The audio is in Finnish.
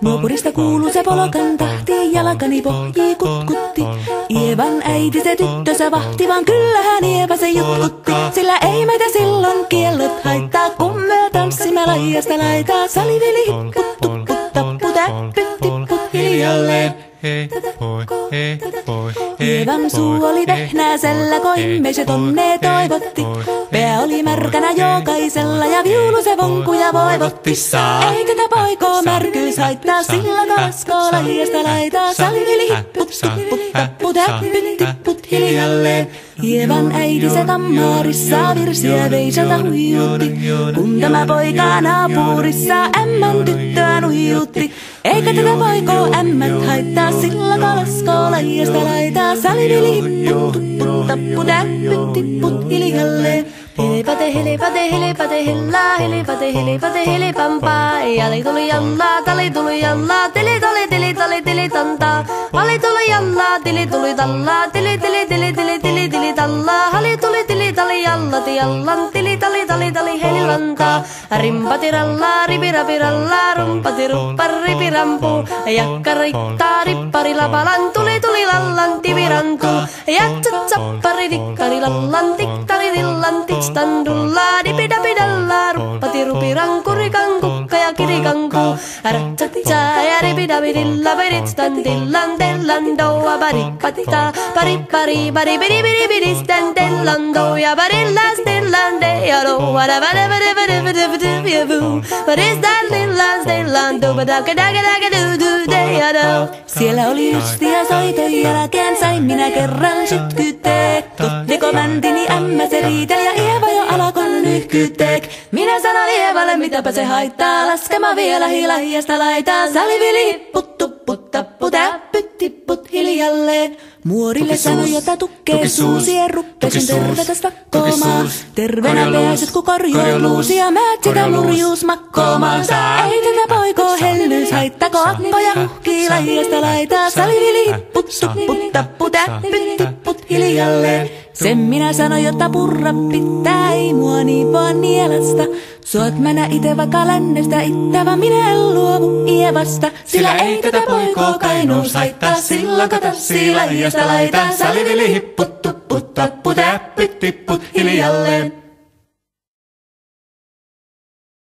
Nuopurista kuuluu se polokan tahti, jalkani pohjii kutkutti. Ievan äiti se tyttönsä vahti, vaan kyllähän Ieva se jutkutti. Sillä ei meitä silloin kiellot haittaa, kun me tanssimme laidasta laitaa. Salivili hipput, tupput, tappu, täppyt, tipput hiljalleen. Ievan suu oli vehnäisellä, koimme se tonne toivotti. Pää oli märkänä jokaisella ja viulu se vonkuja voivotti. Ei tätä poikoo märkyys haittaa, sillä kaskoo laidasta laitaa. Salivili hipput, tupput, tappu, täppyt, tipput hiljalleen. Ievan äiti se tammaarissa virsiä veisata huijutti. Kun tämä poika naapurissa ämmän tyttöä nuijutti. Eikä tätä poikoo ämmät haittaa, sillä kalaskoo laidasta laitaa. Salivili hipput, tupput, tappu, täppyt, tipput hiljalleen. Hilipate, hilipate, hilipate, hillaa, hilipate, hilipate, hilipampaa. Jali tuli jallaa, tali tuli jallaa, tili tuli, tili tuli, tili tantaa. Hali tuli jallaa, tili tuli tallaa, tili tili, tili tili, tili tili tallaa. Hali tuli, tili tali jallati jallan, tili tali, tali tali, helilantaa. Rimpati rallaa, ripirapi rallaa, rumpati ruppar, ripirampu. Jakka riittaa, rippari lapalan, tuli tuli lallan, tivirantu. Jatsat sappari, tikkari lallan, tiktari dillan, standulla dipidapidalla ruppati rupiranku rikankukka ja kirikanku ratsatsa ja ripidapidilla peditstan tellan doa paripatita paripari paripidipidipidi stellan doa parillas tellan de ja doa da vadavadavadavadavadavu what is that stellan doa badakadakadakadu de ja do. Siellä oli lystiä soiton jälkeen sain minä kerran sytkyteek. Tuttiko mäntini ämmä se riitel ja Ieva jo alakon nyhkyteek. Minä sanon Ievalle mitäpä se haittaa, laskema vielä hiljasta laitaa. Salivili hipput, tupput, tappu, täppyt, tipput hiljalleen. Muorille sanoi jota tukkee suusi, ruppesin tervetäs vakkoomaan. Terveenä pääset ku korjouluusi ja määt sitä murjuus makkoomaan. Ei tätä poikoo hellyys haittako, akkoja huhkii laidasta laitaa. Salivili hipput, tupput, tappu, täppyt, tipput hiljalleen. Sen minä sanoin, jotta purra pitää, ei mua niin vaan nielasta. Suot mänä ite vaikka lännestä ittävä, minä en luovu Ievasta. Sillä ei tätä poikoo kainuus haittaa, silloin katassi laidasta laitaa. Salivili hipput, tupput, tappu, täppyt, tipput hiljalleen.